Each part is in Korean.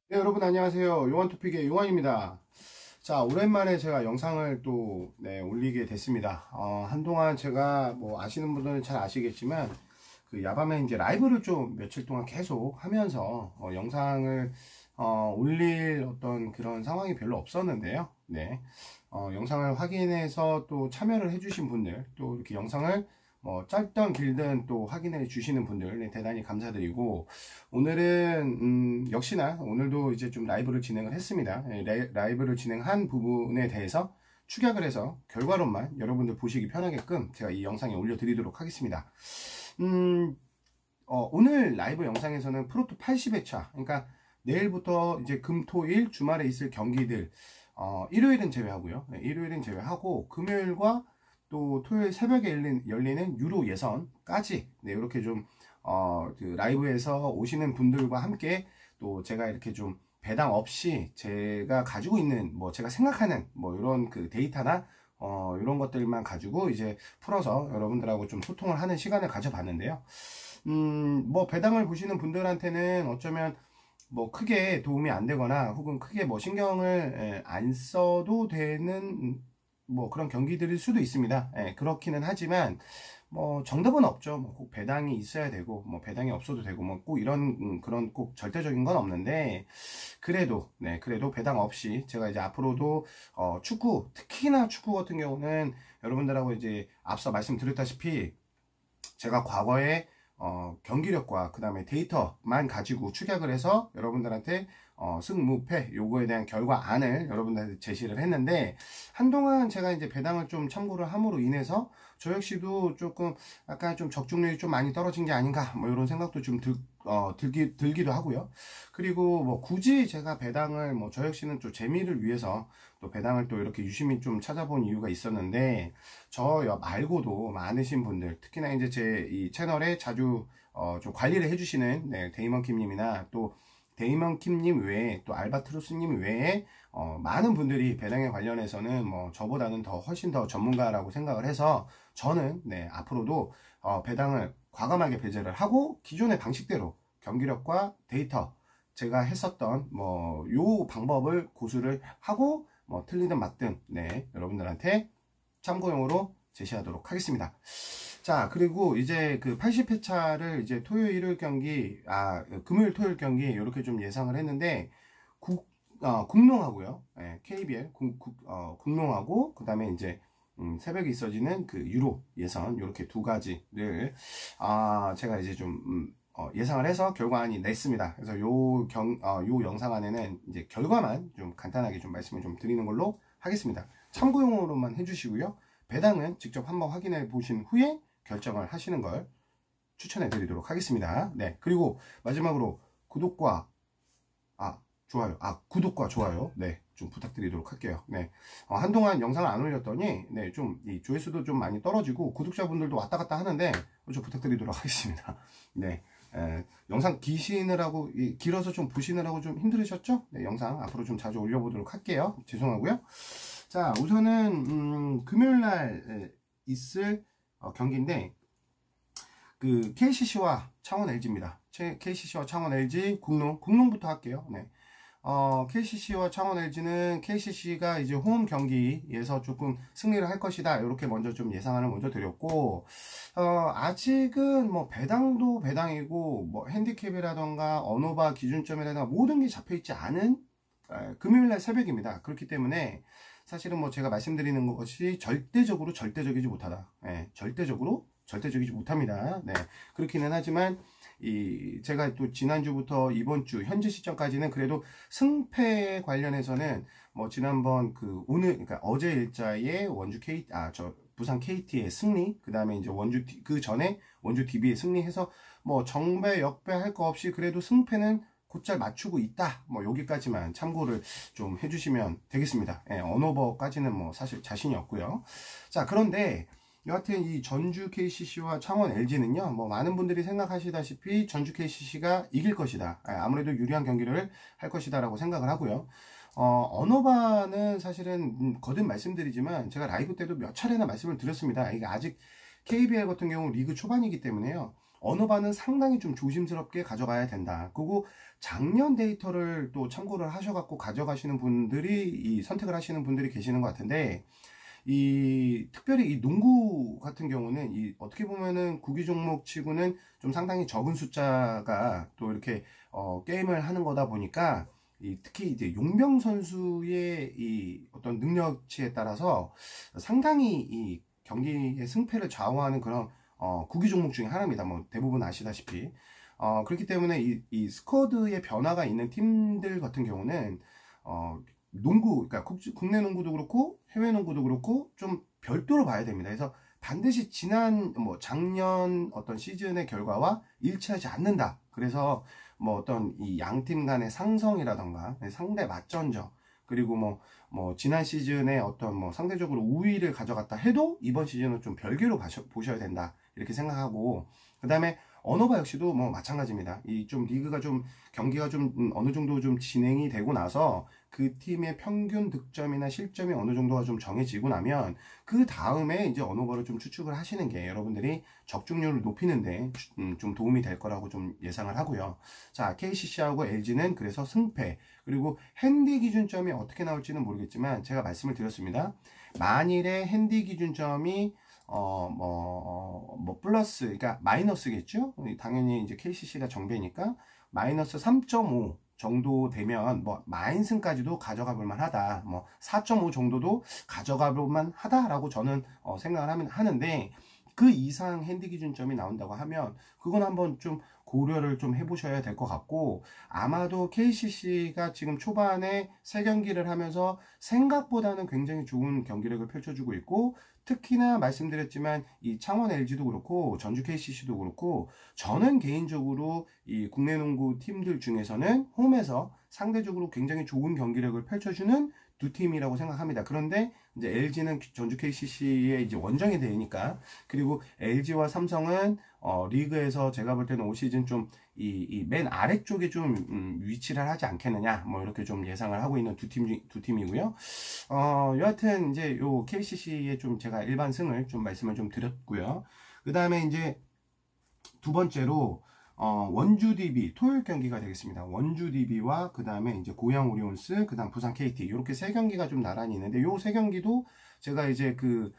네, 여러분 안녕하세요. 용환토픽의 용환입니다. 자, 오랜만에 제가 영상을 또 올리게 됐습니다. 한동안 제가 뭐 아시는 분들은 잘 아시겠지만 그 야밤에 이제 라이브를 좀 며칠 동안 계속 하면서 영상을 올릴 어떤 그런 상황이 별로 없었는데요. 네. 영상을 확인해서 또 참여를 해주신 분들, 또 이렇게 영상을 뭐 짧든 길든 또 확인해 주시는 분들 대단히 감사드리고, 오늘은 역시나 오늘도 이제 좀 라이브를 진행을 했습니다. 라이브를 진행한 부분에 대해서 축약을 해서 결과론만 여러분들 보시기 편하게끔 제가 이 영상에 올려드리도록 하겠습니다. 오늘 라이브 영상에서는 프로토 80회차, 그러니까 내일부터 이제 금, 토, 일 주말에 있을 경기들, 일요일은 제외하고요. 네, 일요일은 제외하고 금요일과 또 토요일 새벽에 열리는 유로 예선까지 이렇게 좀 그 라이브에서 오시는 분들과 함께 또 제가 이렇게 좀 배당 없이 제가 가지고 있는 뭐 제가 생각하는 뭐 이런 그 데이터나 이런 것들만 가지고 이제 풀어서 여러분들하고 좀 소통을 하는 시간을 가져봤는데요. 뭐 배당을 보시는 분들한테는 어쩌면 뭐 크게 도움이 안 되거나 혹은 크게 뭐 신경을 안 써도 되는 뭐 그런 경기들일 수도 있습니다. 그렇기는 하지만 뭐 정답은 없죠. 뭐 꼭 배당이 있어야 되고 뭐 배당이 없어도 되고 뭐 꼭 이런 그런 꼭 절대적인 건 없는데, 그래도 배당 없이 제가 이제 앞으로도 축구, 특히나 축구 같은 경우는 여러분들하고 이제 앞서 말씀드렸다시피 제가 과거에 경기력과 그 다음에 데이터만 가지고 축약을 해서 여러분들한테 승무패 요거에 대한 결과안을 여러분들한테 제시를 했는데, 한동안 제가 이제 배당을 좀 참고를 함으로 인해서 저 역시도 조금 약간 좀 적중률이 좀 많이 떨어진 게 아닌가 뭐 이런 생각도 좀 들기도 하고요. 그리고 뭐 굳이 제가 배당을 뭐 저 역시는 좀 재미를 위해서 또 배당을 또 이렇게 유심히 좀 찾아본 이유가 있었는데, 저 말고도 많으신 분들, 특히나 이제 제 이 채널에 자주 좀 관리를 해주시는 데이먼킴님이나 또 데이먼킴님 외에 또 알바트로스님 외에 많은 분들이 배당에 관련해서는 뭐 저보다는 더 훨씬 더 전문가라고 생각을 해서 저는 앞으로도 배당을 과감하게 배제를 하고 기존의 방식대로 경기력과 데이터, 제가 했었던 뭐 요 방법을 고수를 하고 뭐 틀리든 맞든 여러분들한테 참고용으로 제시하도록 하겠습니다. 자, 그리고 이제 그 80회차를 이제 토요일, 일요일 경기, 금요일, 토요일 경기 이렇게 좀 예상을 했는데, 국농하고요. KBL 국농하고 그다음에 이제 새벽에 있어지는 그 유로 예선 이렇게 두 가지를 제가 이제 좀 예상을 해서 결과안이 냈습니다. 그래서 요 영상 안에는 이제 결과만 좀 간단하게 좀 말씀을 좀 드리는 걸로 하겠습니다. 참고용으로만 해주시고요. 배당은 직접 한번 확인해 보신 후에 결정을 하시는 걸 추천해 드리도록 하겠습니다. 네. 그리고 마지막으로 구독과 좋아요. 네. 좀 부탁드리도록 할게요. 네. 한동안 영상을 안 올렸더니, 좀, 이 조회수도 좀 많이 떨어지고, 구독자분들도 왔다 갔다 하는데, 좀 부탁드리도록 하겠습니다. 네. 영상 길어서 좀 보시느라고 좀 힘들으셨죠? 네. 영상 앞으로 좀 자주 올려보도록 할게요. 죄송하고요. 자, 우선은, 금요일날 있을 경기인데, 그 KCC와 창원 LG입니다. KCC와 창원 LG 국농부터 할게요. 네. KCC와 창원 LG는 KCC가 이제 홈 경기에서 조금 승리를 할 것이다. 이렇게 먼저 좀 예상을 먼저 드렸고, 아직은 뭐 배당도 배당이고, 뭐 핸디캡이라던가 언어바 기준점이라던가 모든 게 잡혀 있지 않은 금요일날 새벽입니다. 그렇기 때문에 사실은 뭐 제가 말씀드리는 것이 절대적으로 절대적이지 못하다. 절대적이지 못합니다. 네. 그렇기는 하지만, 제가 또 지난주부터 이번주, 현재 시점까지는 그래도 승패 관련해서는 뭐 지난번 그러니까 어제 일자의 부산 KT의 승리, 그 다음에 이제 그 전에 원주 DB의 승리해서 뭐 정배, 역배 할 거 없이 그래도 승패는 곧잘 맞추고 있다. 뭐 여기까지만 참고를 좀 해주시면 되겠습니다. 언어버까지는 뭐 사실 자신이 없고요. 자, 그런데 여하튼 이 전주 KCC와 창원 LG는요, 뭐 많은 분들이 생각하시다시피 전주 KCC가 이길 것이다. 아무래도 유리한 경기를 할 것이다 라고 생각을 하고요. 언어바는 사실은 거듭 말씀드리지만 제가 라이브 때도 몇 차례나 말씀을 드렸습니다. 이게 아직 KBL 같은 경우 리그 초반이기 때문에요. 언어반은 상당히 좀 조심스럽게 가져가야 된다. 그리고 작년 데이터를 또 참고를 하셔갖고 가져가시는 분들이, 이 선택을 하시는 분들이 계시는 것 같은데, 특별히 이 농구 같은 경우는 어떻게 보면은 구기 종목 치고는 좀 상당히 적은 숫자가 또 이렇게 게임을 하는 거다 보니까, 특히 이제 용병 선수의 이 어떤 능력치에 따라서 상당히 이 경기의 승패를 좌우하는 그런 구기 종목 중에 하나입니다. 뭐 대부분 아시다시피. 그렇기 때문에 이 스쿼드의 변화가 있는 팀들 같은 경우는 농구, 그러니까 국내 농구도 그렇고 해외 농구도 그렇고 좀 별도로 봐야 됩니다. 그래서 반드시 작년 어떤 시즌의 결과와 일치하지 않는다. 그래서 뭐 어떤 이 양 팀 간의 상성이라던가 상대 맞전적, 그리고 뭐 지난 시즌에 어떤 뭐 상대적으로 우위를 가져갔다 해도 이번 시즌은 좀 별개로 보셔야 된다, 이렇게 생각하고, 그 다음에 언어바 역시도 뭐 마찬가지입니다. 이 좀 리그가 좀 경기가 좀 어느 정도 좀 진행이 되고 나서 그 팀의 평균 득점이나 실점이 어느 정도가 좀 정해지고 나면 그 다음에 이제 언어바를 좀 추측을 하시는 게 여러분들이 적중률을 높이는데 좀 도움이 될 거라고 좀 예상을 하고요. 자, KCC하고 LG는 그래서 승패, 그리고 핸디 기준점이 어떻게 나올지는 모르겠지만 제가 말씀을 드렸습니다. 만일에 핸디 기준점이 플러스, 그러니까 마이너스겠죠? 당연히 이제 KCC가 정배니까 마이너스 3.5 정도 되면 뭐 마인승까지도 가져가 볼 만하다. 뭐 4.5 정도도 가져가 볼 만하다라고 저는 생각을 하는데, 그 이상 핸디 기준점이 나온다고 하면 그건 한번 좀 고려를 좀 해보셔야 될 것 같고, 아마도 KCC가 지금 초반에 3경기를 하면서 생각보다는 굉장히 좋은 경기력을 펼쳐주고 있고, 특히나 말씀드렸지만 이 창원 LG도 그렇고 전주 KCC도 그렇고, 저는 개인적으로 이 국내 농구 팀들 중에서는 홈에서 상대적으로 굉장히 좋은 경기력을 펼쳐주는 두 팀이라고 생각합니다. 그런데 이제 LG는 전주 KCC의 이제 원정이 되니까, 그리고 LG와 삼성은 리그에서 제가 볼 때는 올 시즌 좀 이 맨 아래쪽에 좀 위치를 하지 않겠느냐, 뭐 이렇게 좀 예상을 하고 있는 두 팀이고요. 여하튼 이제 요 KCC의 좀 제가 일반 승을 좀 말씀을 좀 드렸고요. 그 다음에 이제 두 번째로 원주 DB 토요일 경기가 되겠습니다. 원주 DB와 그 다음에 이제 고양 오리온스, 그 다음 부산 KT, 이렇게 3경기가 좀 나란히 있는데, 요 3경기도 제가 이제 그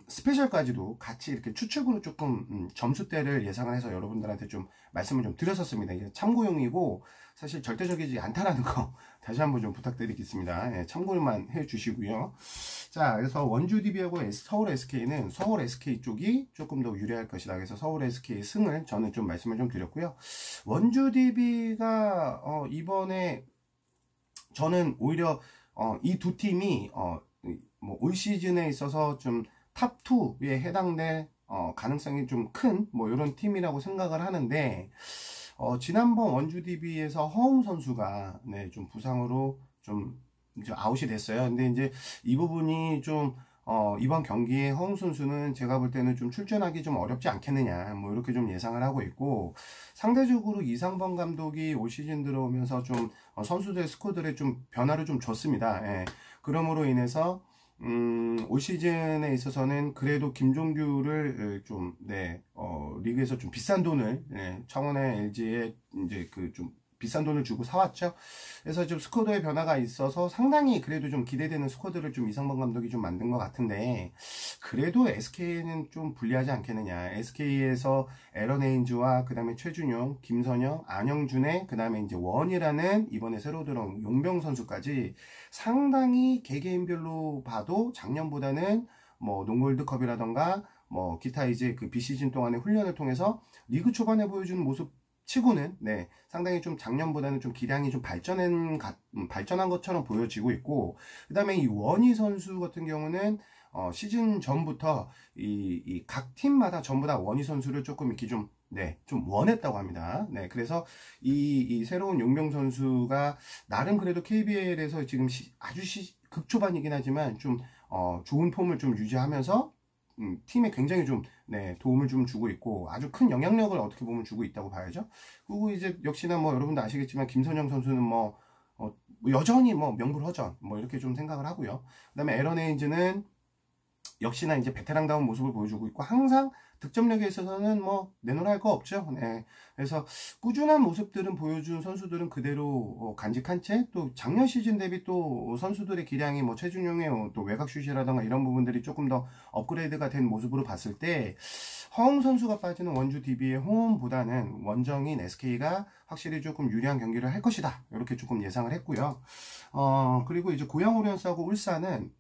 스페셜까지도 같이 이렇게 추측으로 조금 점수대를 예상을 해서 여러분들한테 좀 말씀을 좀 드렸었습니다. 이게 참고용이고 사실 절대적이지 않다라는 거 다시 한번 좀 부탁드리겠습니다. 예, 참고만 해 주시고요. 자, 그래서 원주 DB하고 서울 SK는 서울 SK 쪽이 조금 더 유리할 것이다. 그래서 서울 SK 승을 저는 좀 말씀을 좀 드렸고요. 원주 DB가 이번에 저는 오히려 이 두 팀이 뭐 올 시즌에 있어서 좀 탑2에 해당될 가능성이 좀 큰 뭐 이런 팀이라고 생각을 하는데, 지난번 원주 DB에서 허웅 선수가 좀 부상으로 좀 이제 아웃이 됐어요. 근데 이제 이 부분이 좀 이번 경기에 허웅 선수는 제가 볼 때는 좀 출전하기 좀 어렵지 않겠느냐, 뭐 이렇게 좀 예상을 하고 있고, 상대적으로 이상범 감독이 올 시즌 들어오면서 좀 선수들 스쿼드에 좀 변화를 좀 줬습니다. 예. 그러므로 인해서 올 시즌에 있어서는 그래도 김종규를 좀 리그에서 좀 비싼 돈을 창원의 LG에 이제 그 좀 비싼 돈을 주고 사왔죠. 그래서 좀 스쿼드의 변화가 있어서 상당히 그래도 좀 기대되는 스쿼드를 좀 이상범 감독이 좀 만든 것 같은데, 그래도 SK는 좀 불리하지 않겠느냐. SK에서 에런 헤인즈와 그 다음에 최준용, 김선영, 안영준의 그 다음에 이제 원이라는 이번에 새로 들어온 용병 선수까지 상당히 개개인별로 봐도 작년보다는 뭐 농구월드컵이라던가 뭐 기타 이제 그 비시즌 동안의 훈련을 통해서 리그 초반에 보여주는 모습 치고는 상당히 좀 작년보다는 좀 기량이 좀 발전한 것처럼 보여지고 있고, 그 다음에 이 원희 선수 같은 경우는 시즌 전부터 이 각 팀마다 전부 다 원희 선수를 조금 이렇게 좀 원했다고 합니다. 그래서 이 새로운 용병 선수가 나름 그래도 KBL에서 지금 아주 극초반이긴 하지만 좀 좋은 폼을 좀 유지하면서 팀에 굉장히 좀 도움을 좀 주고 있고, 아주 큰 영향력을 어떻게 보면 주고 있다고 봐야죠. 그리고 이제 역시나 뭐 여러분도 아시겠지만 김선영 선수는 뭐 여전히 뭐 명불허전 뭐 이렇게 좀 생각을 하고요. 그 다음에 에런 헤인즈는 역시나 이제 베테랑다운 모습을 보여주고 있고, 항상 득점력에 있어서는 뭐 내놓으라 할 거 없죠. 네. 그래서 꾸준한 모습들은 보여준 선수들은 그대로 간직한 채, 또 작년 시즌 대비 또 선수들의 기량이 뭐 최준용의 또 외곽슛이라던가 이런 부분들이 조금 더 업그레이드가 된 모습으로 봤을 때 허웅 선수가 빠지는 원주 DB의 호흡보다는 원정인 SK가 확실히 조금 유리한 경기를 할 것이다, 이렇게 조금 예상을 했고요. 그리고 이제 고양 오리온스하고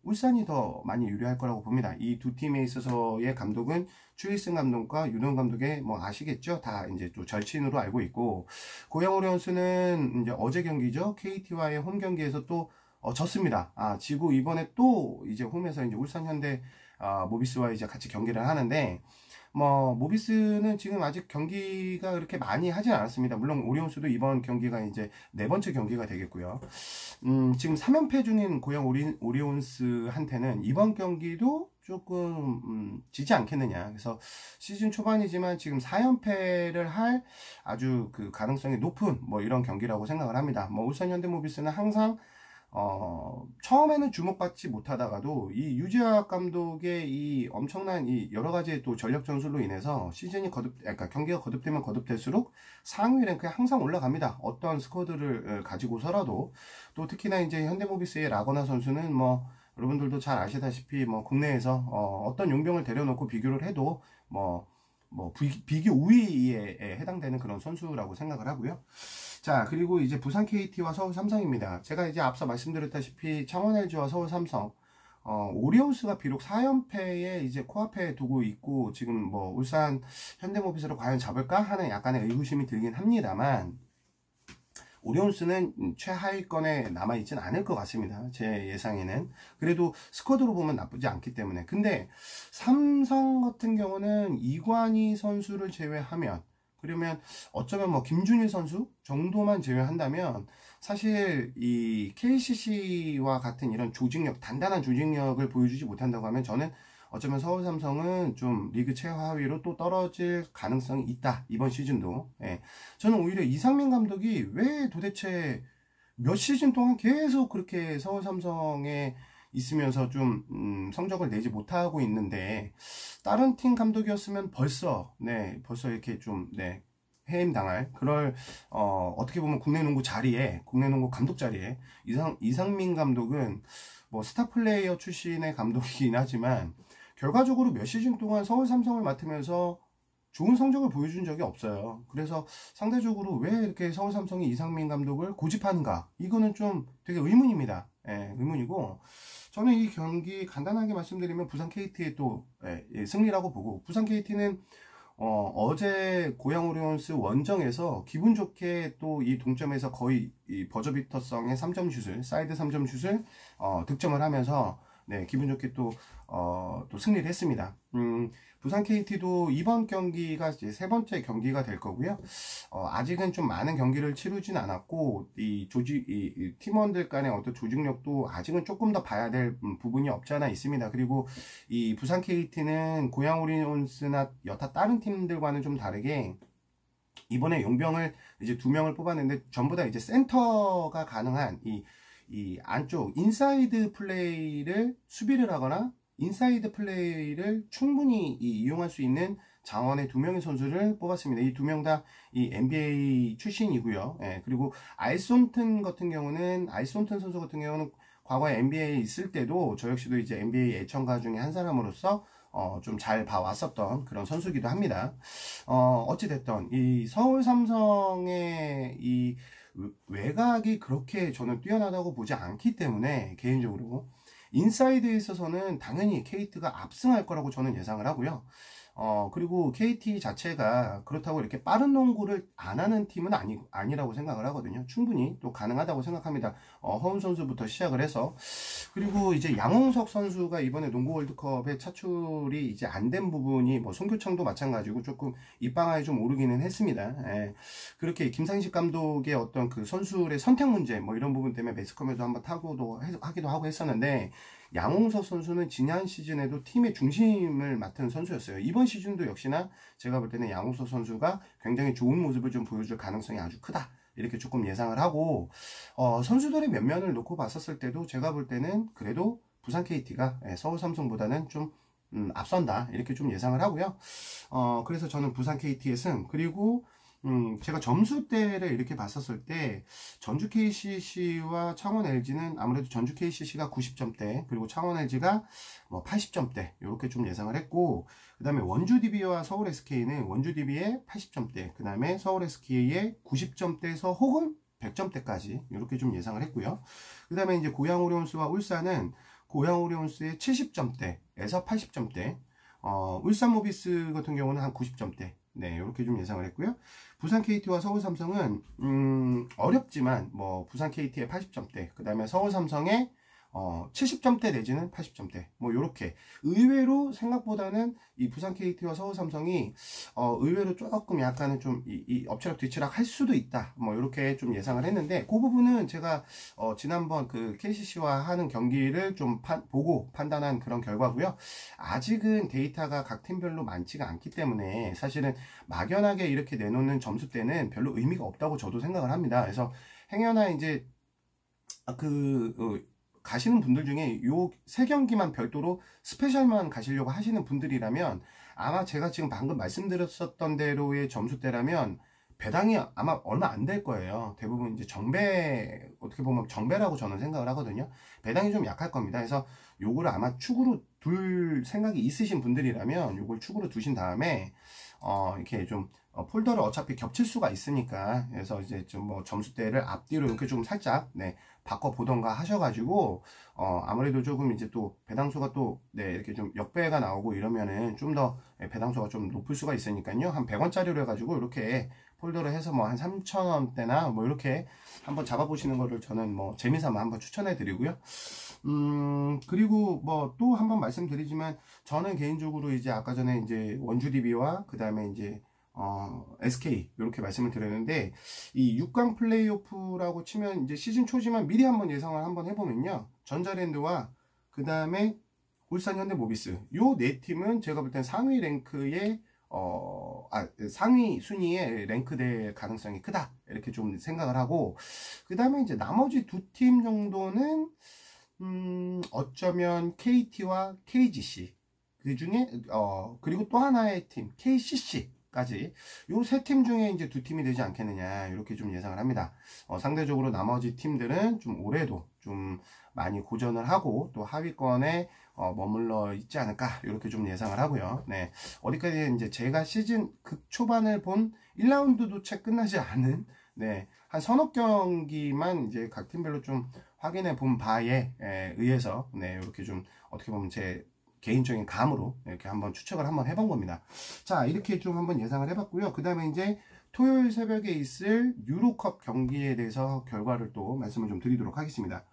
울산이 더 많이 유리할 거라고 봅니다. 이 두 팀에 있어서의 감독은 추일승 감독과 윤원 감독의 뭐 아시겠죠? 다 이제 또 절친으로 알고 있고, 고양 오리온스는 이제 어제 경기죠. KT와의 홈 경기에서 또 졌습니다. 지고 이번에 또 이제 홈에서 이제 울산 현대 모비스와 이제 같이 경기를 하는데, 뭐 모비스는 지금 아직 경기가 그렇게 많이 하진 않았습니다. 물론 오리온스도 이번 경기가 이제 네 번째 경기가 되겠고요. 지금 3연패 중인 고양 오리온스한테는 이번 경기도 조금 지지 않겠느냐. 그래서 시즌 초반이지만 지금 4연패를 할 아주 그 가능성이 높은 뭐 이런 경기라고 생각을 합니다. 뭐 울산 현대모비스는 항상 처음에는 주목받지 못하다가도 이 유지학 감독의 이 엄청난 이 여러 가지 또 전력 전술로 인해서 시즌이 그러니까 경기가 거듭되면 거듭될수록 상위 랭크에 항상 올라갑니다. 어떤 스쿼드를 가지고서라도. 또 특히나 이제 현대모비스의 라거나 선수는 뭐 여러분들도 잘 아시다시피 뭐 국내에서 어떤 용병을 데려놓고 비교를 해도 뭐 비교 우위에 해당되는 그런 선수라고 생각을 하고요. 자, 그리고 이제 부산 KT와 서울 삼성입니다. 제가 이제 앞서 말씀드렸다시피 창원 LG와 서울 삼성, 오리온스가 비록 4연패에 이제 코앞에 두고 있고, 지금 뭐 울산 현대모비스로 과연 잡을까 하는 약간의 의구심이 들긴 합니다만, 오리온스는 최하위권에 남아있진 않을 것 같습니다. 제 예상에는. 그래도 스쿼드로 보면 나쁘지 않기 때문에. 근데 삼성 같은 경우는 이관희 선수를 제외하면, 그러면 어쩌면 뭐 김준일 선수 정도만 제외한다면 사실 이 KCC와 같은 이런 조직력, 단단한 조직력을 보여주지 못한다고 하면 저는 어쩌면 서울 삼성은 좀 리그 최하위로 또 떨어질 가능성이 있다, 이번 시즌도. 예. 저는 오히려 이상민 감독이 왜 도대체 몇 시즌 동안 계속 그렇게 서울 삼성에 있으면서 좀 성적을 내지 못하고 있는데, 다른 팀 감독이었으면 벌써 이렇게 좀 해임 당할 그럴 어떻게 보면 국내 농구 감독 자리에 이상민 감독은 뭐 스타 플레이어 출신의 감독이긴 하지만 결과적으로 몇 시즌 동안 서울 삼성을 맡으면서 좋은 성적을 보여준 적이 없어요. 그래서 상대적으로 왜 이렇게 서울 삼성이 이상민 감독을 고집하는가, 이거는 좀 되게 의문입니다. 의문이고, 저는 이 경기 간단하게 말씀드리면 부산 KT의 또 승리라고 보고, 부산 KT는 어제 고양 오리온스 원정에서 기분 좋게 또 이 동점에서 거의 이 버저비터성의 3점 슛을, 사이드 3점 슛을 득점을 하면서 기분 좋게 또 승리를 했습니다. 부산 KT도 이번 경기가 이제 세 번째 경기가 될 거고요. 아직은 좀 많은 경기를 치르진 않았고, 이 팀원들 간의 어떤 조직력도 아직은 조금 더 봐야 될 부분이 없지 않아 있습니다. 그리고 이 부산 KT는 고양 오리온스나 여타 다른 팀들과는 좀 다르게 이번에 용병을 이제 2명을 뽑았는데 전부 다 이제 센터가 가능한 이 안쪽 인사이드 플레이를 수비를 하거나 인사이드 플레이를 충분히 이용할 수 있는 장원의 2명의 선수를 뽑았습니다. 이 2명 다 이 NBA 출신이고요. 그리고 알손튼 선수 같은 경우는 과거에 NBA에 있을 때도 저 역시도 이제 NBA 애청가 중에 한 사람으로서 좀 잘 봐왔었던 그런 선수기도 합니다. 어찌됐든 이 서울 삼성의 이 외곽이 그렇게 저는 뛰어나다고 보지 않기 때문에 개인적으로 인사이드에 있어서는 당연히 KT가 압승할 거라고 저는 예상을 하고요. 그리고 KT 자체가 그렇다고 이렇게 빠른 농구를 안 하는 팀은 아니라고 생각을 하거든요. 충분히 또 가능하다고 생각합니다. 허훈 선수부터 시작을 해서. 그리고 이제 양홍석 선수가 이번에 농구 월드컵에 차출이 이제 안 된 부분이 뭐 송교창도 마찬가지고 조금 입방아에 좀 오르기는 했습니다. 그렇게 김상식 감독의 어떤 그 선수의 선택 문제 뭐 이런 부분 때문에 매스컴에도 한번 하기도 하고 했었는데, 양홍석 선수는 지난 시즌에도 팀의 중심을 맡은 선수였어요. 이번 시즌도 역시나 제가 볼 때는 양홍석 선수가 굉장히 좋은 모습을 좀 보여줄 가능성이 아주 크다, 이렇게 조금 예상을 하고, 선수들의 면면을 놓고 봤었을 때도 제가 볼 때는 그래도 부산 KT가 서울 삼성보다는 좀 앞선다 이렇게 좀 예상을 하고요. 그래서 저는 부산 KT의 승, 그리고 제가 점수대를 이렇게 봤었을 때 전주 KCC와 창원 LG는 아무래도 전주 KCC가 90점대, 그리고 창원 LG가 뭐 80점대 이렇게 좀 예상을 했고, 그 다음에 원주 DB와 서울 SK는 원주 DB의 80점대, 그 다음에 서울 SK의 90점대에서 혹은 100점대까지 이렇게 좀 예상을 했고요. 그 다음에 이제 고양 오리온스와 울산은 고양 오리온스의 70점대에서 80점대, 울산 모비스 같은 경우는 한 90점대, 네, 이렇게 좀 예상을 했고요. 부산 KT와 서울 삼성은 어렵지만 뭐 부산 KT의 80점대, 그 다음에 서울 삼성의 70점대 내지는 80점대, 뭐 요렇게 의외로 생각보다는 이 부산 KT와 서울 삼성이 의외로 조금 약간은 좀 이 엎치락 뒤치락 할 수도 있다, 뭐 요렇게 좀 예상을 했는데, 그 부분은 제가 지난번 그 KCC와 하는 경기를 좀 보고 판단한 그런 결과고요. 아직은 데이터가 각 팀별로 많지가 않기 때문에 사실은 막연하게 이렇게 내놓는 점수대는 별로 의미가 없다고 저도 생각을 합니다. 그래서 행여나 이제 가시는 분들 중에 요 세 경기만 별도로 스페셜만 가시려고 하시는 분들이라면 아마 제가 지금 방금 말씀드렸었던 대로의 점수대라면 배당이 아마 얼마 안 될 거예요. 대부분 이제 정배, 어떻게 보면 정배라고 저는 생각을 하거든요. 배당이 좀 약할 겁니다. 그래서 요거를 아마 축으로 둘 생각이 있으신 분들이라면 요걸 축으로 두신 다음에 이렇게 좀 폴더를 어차피 겹칠 수가 있으니까, 그래서 이제 좀 뭐 점수대를 앞뒤로 이렇게 좀 살짝 바꿔 보던가 하셔가지고 아무래도 조금 이제 또 배당수가 또 이렇게 좀 역배가 나오고 이러면은 좀 더 배당수가 좀 높을 수가 있으니까요. 한 100원짜리로 해가지고 이렇게 폴더를 해서 뭐 한 3,000원대나 뭐 이렇게 한번 잡아보시는 거를 저는 뭐 재미삼아 한번 추천해 드리고요. 그리고 뭐 또 한번 말씀드리지만, 저는 개인적으로 이제 아까 전에 이제 원주 DB와 그 다음에 이제 SK 이렇게 말씀을 드렸는데, 이 6강 플레이오프라고 치면 이제 시즌 초지만 미리 한번 예상을 한번 해보면요, 전자랜드와 그 다음에 울산 현대모비스, 요 네 팀은 제가 볼 땐 상위 랭크의 상위 순위에 랭크될 가능성이 크다 이렇게 좀 생각을 하고, 그 다음에 이제 나머지 두 팀 정도는 어쩌면 KT와 KGC, 그 중에 그리고 또 하나의 팀 KCC 까지, 요 세 팀 중에 이제 두 팀이 되지 않겠느냐 이렇게 좀 예상을 합니다. 상대적으로 나머지 팀들은 좀 올해도 좀 많이 고전을 하고 또 하위권에 머물러 있지 않을까 이렇게 좀 예상을 하고요. 네, 어디까지 이제 제가 시즌 극초반을 본 1라운드도 채 끝나지 않은 한 서너 경기만 이제 각 팀별로 좀 확인해 본 바에 의해서 이렇게 좀 어떻게 보면 제 개인적인 감으로 이렇게 한번 추측을 한번 해본 겁니다. 자, 이렇게 좀 한번 예상을 해봤고요. 그 다음에 이제 토요일 새벽에 있을 유로컵 경기에 대해서 결과를 또 말씀을 좀 드리도록 하겠습니다.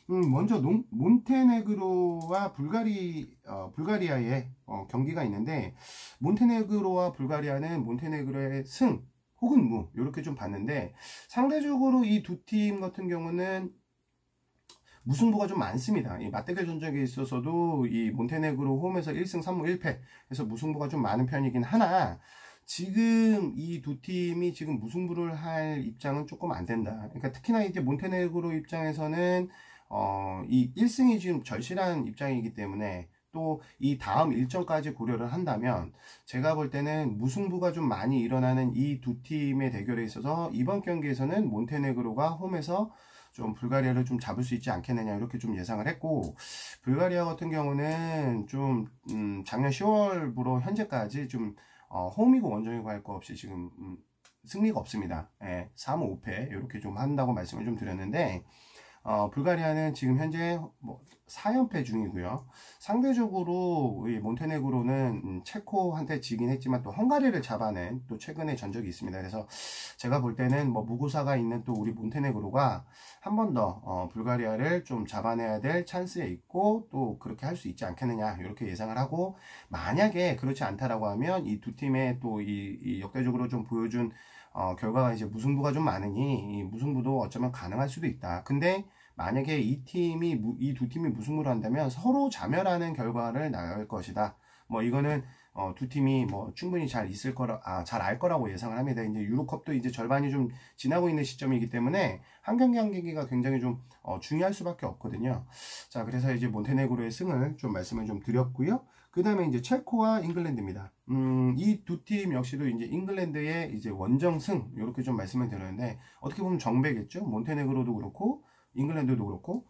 먼저 몬테네그로와 불가리아의 경기가 있는데, 몬테네그로와 불가리아는 몬테네그로의 승 혹은 무 이렇게 좀 봤는데, 상대적으로 이 두 팀 같은 경우는 무승부가 좀 많습니다. 이 맞대결 전적에 있어서도 이 몬테네그로 홈에서 1승 3무 1패 해서 무승부가 좀 많은 편이긴 하나, 지금 이 두 팀이 지금 무승부를 할 입장은 조금 안 된다. 그러니까 특히나 이제 몬테네그로 입장에서는 이 1승이 지금 절실한 입장이기 때문에, 또 이 다음 일정까지 고려를 한다면 제가 볼 때는 무승부가 좀 많이 일어나는 이 두 팀의 대결에 있어서 이번 경기에서는 몬테네그로가 홈에서 좀 불가리아를 좀 잡을 수 있지 않겠느냐 이렇게 좀 예상을 했고, 불가리아 같은 경우는 좀 작년 10월부로 현재까지 좀 홈이고 원정이고 할 거 없이 지금 승리가 없습니다. 3무 5패 이렇게 좀 한다고 말씀을 좀 드렸는데, 불가리아는 지금 현재 뭐 4연패 중이고요. 상대적으로 이 몬테네그로는 체코한테 지긴 했지만 또 헝가리를 잡아낸 또 최근의 전적이 있습니다. 그래서 제가 볼 때는 뭐 무고사가 있는 또 우리 몬테네그로가 한 번 더 불가리아를 좀 잡아내야 될 찬스에 있고, 또 그렇게 할 수 있지 않겠느냐 이렇게 예상을 하고, 만약에 그렇지 않다라고 하면 이 두 팀의 또 이 역대적으로 좀 보여준 결과가 이제 무승부가 좀 많으니 이 무승부도 어쩌면 가능할 수도 있다. 근데 만약에 이 두 팀이 무승부를 한다면 서로 자멸하는 결과를 나올 것이다. 뭐 이거는 두 팀이 뭐 충분히 잘 있을 잘 알 거라고 예상을 합니다. 이제 유로컵도 이제 절반이 좀 지나고 있는 시점이기 때문에 한 경기 한 경기가 굉장히 좀 중요할 수밖에 없거든요. 자, 그래서 이제 몬테네그로의 승을 좀 말씀을 좀 드렸고요. 그 다음에 이제 체코와 잉글랜드입니다. 이 두 팀 역시도 이제 잉글랜드의 이제 원정승, 이렇게 좀 말씀을 드렸는데, 어떻게 보면 정배겠죠? 몬테네그로도 그렇고, 잉글랜드도 그렇고,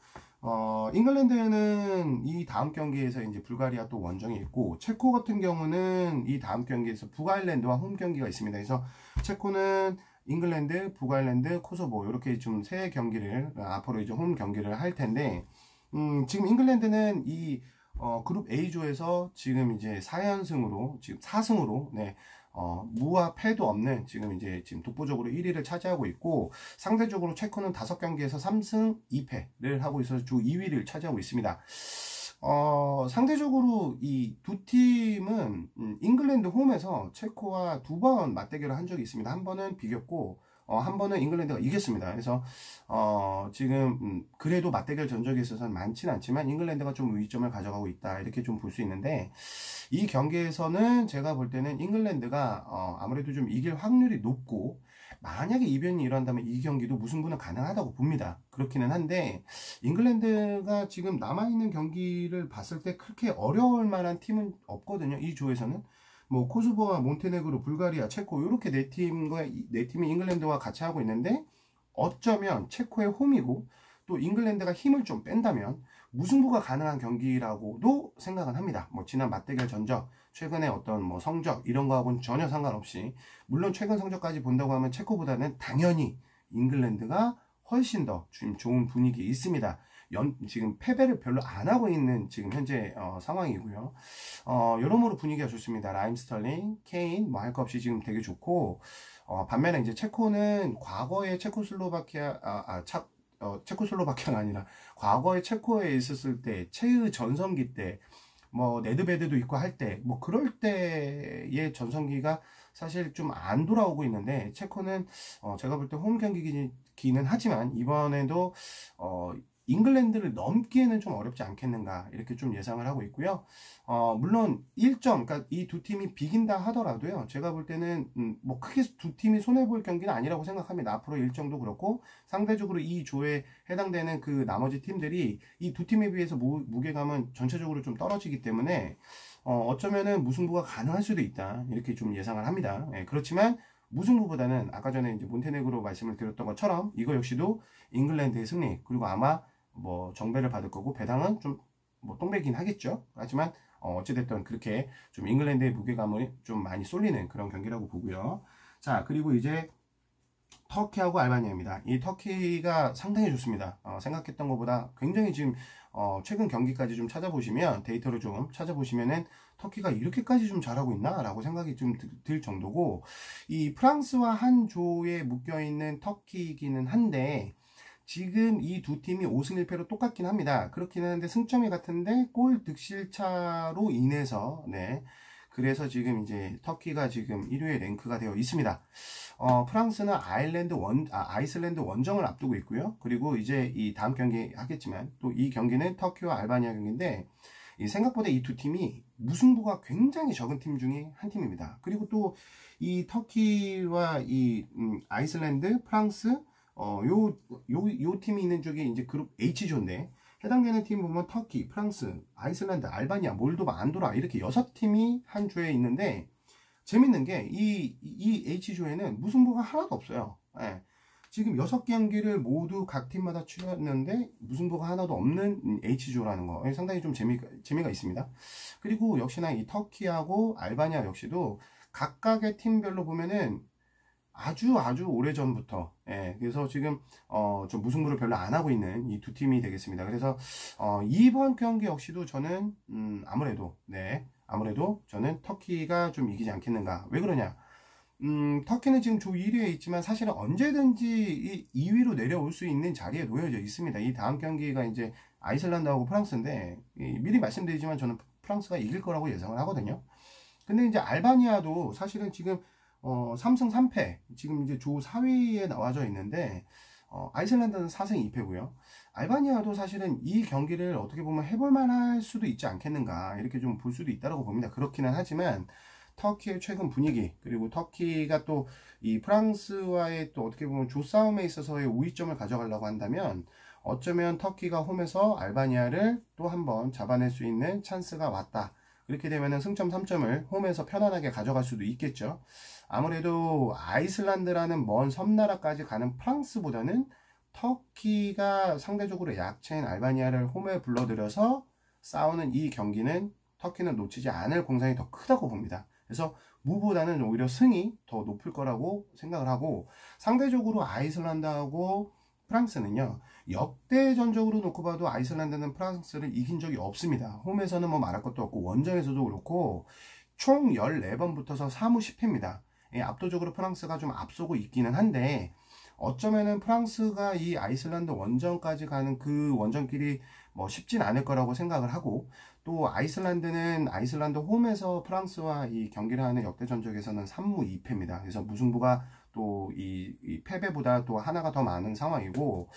잉글랜드는 이 다음 경기에서 이제 불가리아 또 원정이 있고, 체코 같은 경우는 이 다음 경기에서 북아일랜드와 홈 경기가 있습니다. 그래서 체코는 잉글랜드, 북아일랜드, 코소보, 이렇게 좀 세 경기를, 앞으로 이제 홈 경기를 할 텐데, 지금 잉글랜드는 이 그룹 A조에서 지금 이제 4연승으로, 지금 4승으로, 네, 무와 패도 없는 지금 독보적으로 1위를 차지하고 있고, 상대적으로 체코는 5경기에서 3승 2패를 하고 있어서 주 2위를 차지하고 있습니다. 상대적으로 이 두 팀은 잉글랜드 홈에서 체코와 2번 맞대결을 한 적이 있습니다. 한 번은 비겼고, 한 번은 잉글랜드가 이겼습니다. 그래서 지금 그래도 맞대결 전적에 있어서는 많지는 않지만 잉글랜드가 좀 우위점을 가져가고 있다, 이렇게 좀 볼 수 있는데, 이 경기에서는 제가 볼 때는 잉글랜드가 아무래도 좀 이길 확률이 높고, 만약에 이변이 일어난다면 이 경기도 무승부는 가능하다고 봅니다. 그렇기는 한데, 잉글랜드가 지금 남아있는 경기를 봤을 때 그렇게 어려울 만한 팀은 없거든요. 이 조에서는 뭐 코소보와 몬테네그로, 불가리아, 체코, 이렇게 네 팀이 잉글랜드와 같이 하고 있는데, 어쩌면 체코의 홈이고 또 잉글랜드가 힘을 좀 뺀다면 무승부가 가능한 경기라고도 생각은 합니다. 뭐 지난 맞대결 전적, 최근의 어떤 뭐 성적, 이런 거하고는 전혀 상관없이, 물론 최근 성적까지 본다고 하면 체코보다는 당연히 잉글랜드가 훨씬 더 좋은 분위기에 있습니다. 지금 패배를 별로 안 하고 있는 지금 현재 상황이고요. 여러모로 분위기가 좋습니다. 라임 스털링, 케인, 뭐 할 거 없이 지금 되게 좋고, 반면에 이제 체코는 과거에 체코슬로바키아가 아니라 과거에 체코에 있었을 때, 최의 전성기 때, 뭐 네드베드도 있고 할 때, 뭐 그럴 때의 전성기가 사실 좀 안 돌아오고 있는데, 체코는 제가 볼 때 홈 경기기는 하지만 이번에도 잉글랜드를 넘기에는 좀 어렵지 않겠는가, 이렇게 좀 예상을 하고 있고요. 물론 1점, 그러니까 이 두 팀이 비긴다 하더라도요, 제가 볼 때는 뭐 크게 두 팀이 손해볼 경기는 아니라고 생각합니다. 앞으로 일정도 그렇고, 상대적으로 이 조에 해당되는 그 나머지 팀들이 이 두 팀에 비해서 무게감은 전체적으로 좀 떨어지기 때문에 어쩌면은 무승부가 가능할 수도 있다, 이렇게 좀 예상을 합니다. 예, 그렇지만 무승부보다는 아까 전에 이제 몬테네그로 말씀을 드렸던 것처럼 이거 역시도 잉글랜드의 승리, 그리고 아마 뭐 정배를 받을 거고 배당은 좀 뭐 똥배긴 하겠죠. 하지만 어찌됐든 그렇게 좀 잉글랜드의 무게감을 좀 많이 쏠리는 그런 경기라고 보고요. 자, 그리고 이제 터키하고 알바니아입니다. 이 터키가 상당히 좋습니다. 생각했던 것보다 굉장히 지금 최근 경기까지 좀 찾아보시면, 데이터를 좀 찾아보시면은 터키가 이렇게까지 좀 잘하고 있나? 라고 생각이 좀 들 정도고, 이 프랑스와 한 조에 묶여있는 터키이기는 한데, 지금 이 두 팀이 5승 1패로 똑같긴 합니다. 그렇긴 한데 승점이 같은데 골 득실차로 인해서, 네, 그래서 지금 이제 터키가 지금 1위에 랭크가 되어 있습니다. 프랑스는 아이슬란드 원정을 앞두고 있고요. 그리고 이제 이 다음 경기 하겠지만, 또 이 경기는 터키와 알바니아 경기인데, 생각보다 이 두 팀이 무승부가 굉장히 적은 팀 중에 한 팀입니다. 그리고 또 이 터키와 이 아이슬란드, 프랑스, 요 팀이 있는 쪽이 이제 그룹 H조인데, 해당되는 팀 보면 터키, 프랑스, 아이슬란드, 알바니아, 몰도바, 안도라, 이렇게 6팀이 한 조에 있는데, 재밌는 게 이 H조에는 무승부가 하나도 없어요. 예. 지금 6경기를 모두 각 팀마다 치렀는데 무승부가 하나도 없는 H조라는 거, 상당히 좀 재미가 있습니다. 그리고 역시나 이 터키하고 알바니아 역시도 각각의 팀별로 보면은 아주 오래전부터, 예, 그래서 지금 좀 무승부를 별로 안 하고 있는 이 두 팀이 되겠습니다. 그래서 이번 경기 역시도 저는 아무래도 저는 터키가 좀 이기지 않겠는가. 왜 그러냐? 터키는 지금 조 1위에 있지만 사실은 언제든지 2위로 내려올 수 있는 자리에 놓여져 있습니다. 이 다음 경기가 이제 아이슬란드하고 프랑스인데, 미리 말씀드리지만 저는 프랑스가 이길 거라고 예상을 하거든요. 근데 이제 알바니아도 사실은 지금 3승 3패, 지금 이제 조 4위에 나와져 있는데, 아이슬란드는 4승 2패고요. 알바니아도 사실은 이 경기를 어떻게 보면 해볼 만할 수도 있지 않겠는가 이렇게 좀 볼 수도 있다고 봅니다. 그렇기는 하지만 터키의 최근 분위기, 그리고 터키가 또 이 프랑스와의 또 어떻게 보면 조싸움에 있어서의 우위점을 가져가려고 한다면 어쩌면 터키가 홈에서 알바니아를 또 한번 잡아낼 수 있는 찬스가 왔다. 그렇게 되면 승점 3점을 홈에서 편안하게 가져갈 수도 있겠죠. 아무래도 아이슬란드라는 먼 섬나라까지 가는 프랑스보다는 터키가 상대적으로 약체인 알바니아를 홈에 불러들여서 싸우는 이 경기는 터키는 놓치지 않을 공산이 더 크다고 봅니다. 그래서 무보다는 오히려 승이 더 높을 거라고 생각을 하고, 상대적으로 아이슬란드하고 프랑스는요, 역대전적으로 놓고 봐도 아이슬란드는 프랑스를 이긴 적이 없습니다. 홈에서는 뭐 말할 것도 없고 원정에서도 그렇고 총 14번 붙어서 사무 10패입니다. 압도적으로 프랑스가 좀 앞서고 있기는 한데, 어쩌면은 프랑스가 이 아이슬란드 원정까지 가는 그 원정길이 뭐 쉽진 않을 거라고 생각을 하고, 또 아이슬란드는 아이슬란드 홈에서 프랑스와 이 경기를 하는 역대 전적에서는 3무 2패입니다. 그래서 무승부가 또 이 패배보다 또 하나가 더 많은 상황이고,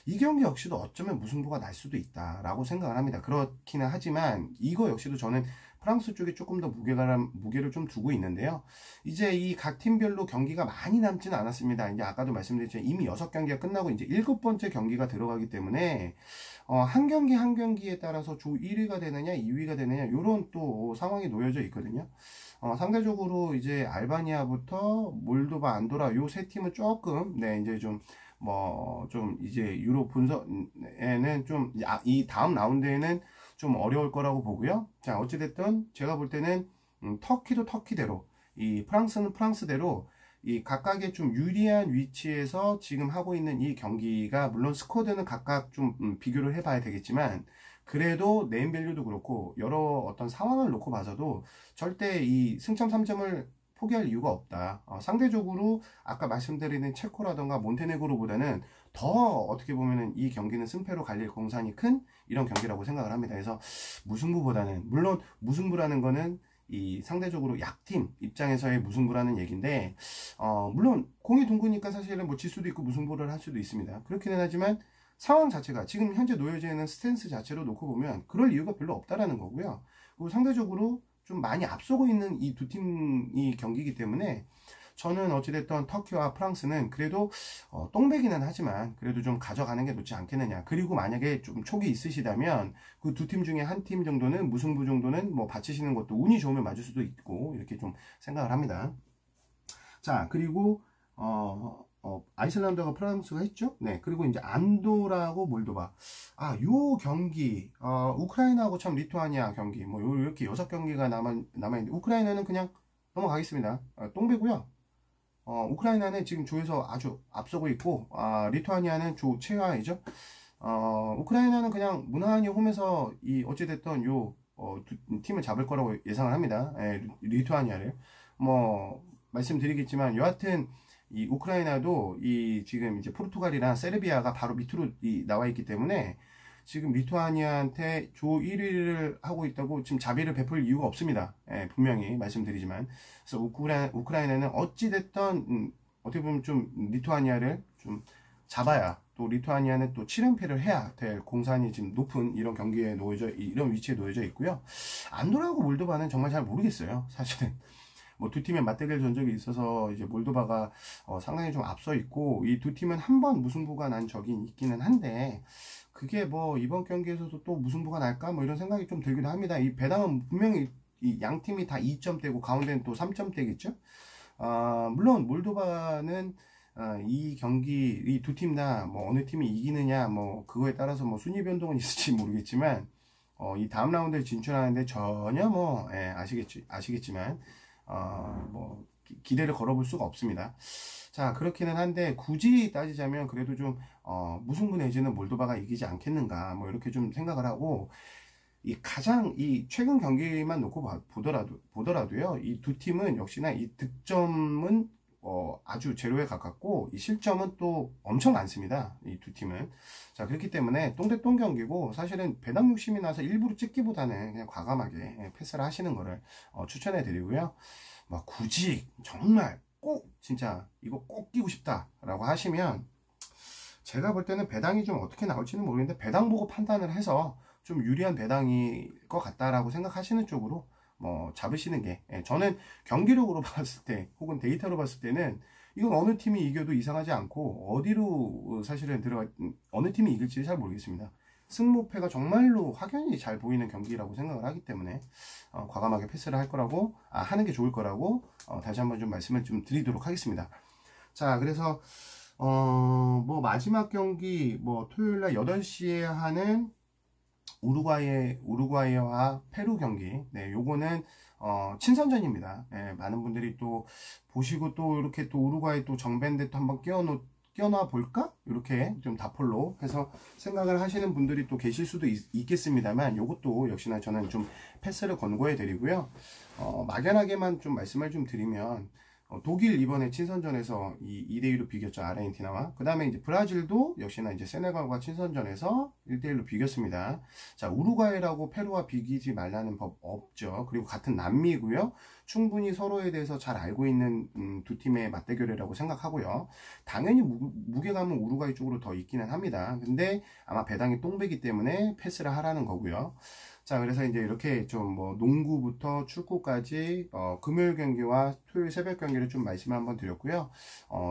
이 경기 역시도 어쩌면 무승부가 날 수도 있다라고 생각을 합니다. 그렇기는 하지만 이거 역시도 저는 프랑스 쪽에 조금 더 무게를 좀 두고 있는데요. 이제 이 각 팀별로 경기가 많이 남지는 않았습니다. 이제 아까도 말씀드렸지만 이미 6경기가 끝나고 이제 7번째 경기가 들어가기 때문에 한 경기 한 경기에 따라서 조 1위가 되느냐 2위가 되느냐 이런 또 상황이 놓여져 있거든요. 상대적으로 이제 알바니아부터 몰도바, 안도라 요 세 팀은 조금 이제 좀 이제 유로 본선에는 좀 이 다음 라운드에는 좀 어려울 거라고 보고요. 자, 어찌됐든 제가 볼 때는 터키도 터키대로, 이 프랑스는 프랑스대로 이 각각의 좀 유리한 위치에서 지금 하고 있는 이 경기가, 물론 스쿼드는 각각 좀 비교를 해봐야 되겠지만, 그래도 네임밸류도 그렇고 여러 어떤 상황을 놓고 봐서도 절대 이 승점 3점을 포기할 이유가 없다. 상대적으로 아까 말씀드리는 체코라던가 몬테네그로보다는 더 어떻게 보면은 이 경기는 승패로 갈릴 공산이 큰 이런 경기라고 생각을 합니다. 그래서 무승부보다는, 물론 무승부라는 거는 이 상대적으로 약팀 입장에서의 무승부라는 얘기인데, 물론 공이 둥그니까 사실은 뭐 질 수도 있고 무승부를 할 수도 있습니다. 그렇기는 하지만 상황 자체가 지금 현재 놓여져 있는 스탠스 자체로 놓고 보면 그럴 이유가 별로 없다라는 거고요. 그리고 상대적으로 좀 많이 앞서고 있는 이 두 팀이 경기이기 때문에 저는 어찌됐든 터키와 프랑스는 그래도 똥배기는 하지만 그래도 좀 가져가는 게 좋지 않겠느냐. 그리고 만약에 좀 촉이 있으시다면 그 두 팀 중에 한 팀 정도는 무승부 정도는 뭐 바치시는 것도 운이 좋으면 맞을 수도 있고 이렇게 좀 생각을 합니다. 자, 그리고 아이슬란드가 프랑스가 했죠. 네, 그리고 이제 안도라하고 몰도바. 요 경기, 우크라이나하고 참 리투아니아 경기, 뭐 이렇게 6경기가 남아있는데, 우크라이나는 그냥 넘어가겠습니다. 똥배고요. 우크라이나는 지금 조에서 아주 앞서고 있고, 리투아니아는 조 최하이죠. 우크라이나는 그냥 무난히 홈에서 어찌됐든 두 팀을 잡을 거라고 예상을 합니다. 리투아니아를. 뭐, 말씀드리겠지만, 여하튼, 이 우크라이나도 지금 이제 포르투갈이랑 세르비아가 바로 밑으로 나와 있기 때문에 지금 리투아니아한테 조 1위를 하고 있다고 지금 자비를 베풀 이유가 없습니다. 분명히 말씀드리지만. 그래서 우크라이나는 어찌됐든 어떻게 보면 좀 리투아니아를 좀 잡아야, 또 리투아니아는 또 7연패를 해야 될 공산이 지금 높은 이런 경기에 이런 위치에 놓여져 있고요. 안도라하고 몰도바는 정말 잘 모르겠어요. 사실은. 뭐 두 팀의 맞대결 전적이 있어서 이제 몰도바가 상당히 좀 앞서 있고, 이 두 팀은 한 번 무승부가 난 적이 있기는 한데, 그게 뭐 이번 경기에서도 또 무승부가 날까 뭐 이런 생각이 좀 들기도 합니다. 이 배당은 분명히 이 양 팀이 다 2점대고 가운데는 또 3점대겠죠. 물론 몰도바는 이 경기 이 두 팀 다 뭐 어느 팀이 이기느냐 뭐 그거에 따라서 뭐 순위 변동은 있을지 모르겠지만, 이 다음 라운드에 진출하는데 전혀 뭐 아시겠지만 뭐 기대를 걸어볼 수가 없습니다. 자, 그렇기는 한데 굳이 따지자면 그래도 좀 무승부 내지는 몰도바가 이기지 않겠는가 뭐 이렇게 좀 생각을 하고, 가장 최근 경기만 놓고 보더라도요, 이 두 팀은 역시나 이 득점은 아주 제로에 가깝고 이 실점은 또 엄청 많습니다. 이 두 팀은. 자, 그렇기 때문에 똥대똥 경기고, 사실은 배당 욕심이 나서 일부러 찍기보다는 그냥 과감하게 패스를 하시는 거를 추천해 드리고요. 막 굳이 정말 꼭 진짜 이거 꼭 끼고 싶다 라고 하시면, 제가 볼 때는 배당이 좀 어떻게 나올지는 모르겠는데 배당 보고 판단을 해서 좀 유리한 배당일 것 같다라고 생각하시는 쪽으로 뭐 잡으시는 게, 저는 경기력으로 봤을 때 혹은 데이터로 봤을 때는 이건 어느 팀이 이겨도 이상하지 않고 어디로 사실은 어느 팀이 이길지 잘 모르겠습니다. 승무패가 정말로 확연히 잘 보이는 경기라고 생각을 하기 때문에 과감하게 패스를 할 거라고, 하는 게 좋을 거라고 다시 한번 좀 말씀을 좀 드리도록 하겠습니다. 자, 그래서 뭐 마지막 경기 뭐 토요일 날 8시에 하는 우루과이와 페루 경기. 네, 요거는 친선전입니다. 네, 많은 분들이 또 보시고 또 이렇게 또 우루과이 또 정밴드 또 한번 끼워놔 볼까? 이렇게 좀 다폴로 해서 생각을 하시는 분들이 또 계실 수도 있겠습니다만, 요것도 역시나 저는 좀 패스를 권고해 드리고요. 막연하게만 좀 말씀을 좀 드리면, 독일 이번에 친선전에서 2대2로 비겼죠. 아르헨티나와. 그 다음에 이제 브라질도 역시나 이제 세네갈과 친선전에서 1대1로 비겼습니다. 자, 우루과이라고 페루와 비기지 말라는 법 없죠. 그리고 같은 남미고요. 충분히 서로에 대해서 잘 알고 있는 두 팀의 맞대결이라고 생각하고요. 당연히 무게감은 우루과이 쪽으로 더 있기는 합니다. 근데 아마 배당이 똥배기 때문에 패스를 하라는 거고요. 자, 그래서 이제 이렇게 좀 뭐 농구부터 축구까지 금요일 경기와 토요일 새벽 경기를 좀 말씀을 한번 드렸고요.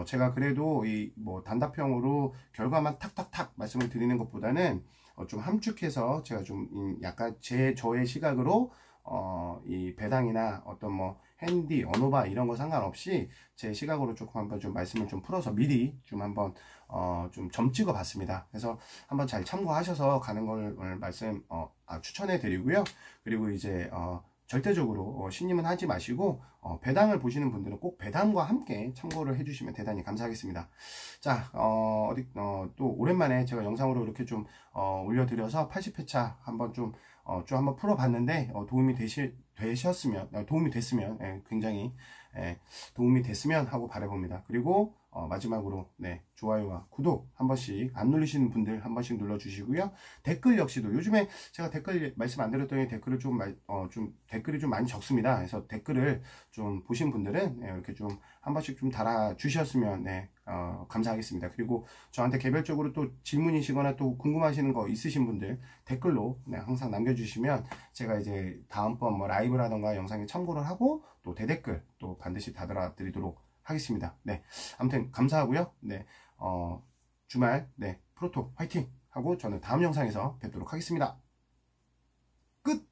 제가 그래도 이 뭐 단답형으로 결과만 탁탁탁 말씀을 드리는 것보다는 좀 함축해서 제가 좀 약간 저의 시각으로 이 배당이나 어떤 뭐 핸디, 언어바 이런 거 상관없이 제 시각으로 조금 한번 좀 말씀을 좀 풀어서 미리 좀 한번 좀 점 찍어 봤습니다. 그래서 한번 잘 참고하셔서 가는 걸 추천해 드리고요. 그리고 이제 절대적으로 신임은 하지 마시고 배당을 보시는 분들은 꼭 배당과 함께 참고를 해주시면 대단히 감사하겠습니다. 자, 또 오랜만에 제가 영상으로 이렇게 좀 올려드려서 80회차 한번 좀 한번 풀어봤는데 도움이 됐으면 굉장히 도움이 됐으면 하고 바라봅니다. 그리고 마지막으로 좋아요와 구독 한 번씩 안 누르시는 분들 한 번씩 눌러주시고요. 댓글 역시도 요즘에 제가 댓글 말씀 안 드렸더니 댓글을 댓글이 좀 많이 적습니다. 그래서 댓글을 좀 보신 분들은 이렇게 좀 한 번씩 좀 달아주셨으면 감사하겠습니다. 그리고 저한테 개별적으로 또 질문이시거나 또 궁금하시는 거 있으신 분들 댓글로 항상 남겨주시면 제가 이제 다음번 뭐 라이브라던가 영상에 참고를 하고 또 대댓글 또 반드시 달아드리도록 하겠습니다. 네, 아무튼 감사하고요. 네, 주말 프로토 화이팅 하고 저는 다음 영상에서 뵙도록 하겠습니다. 끝!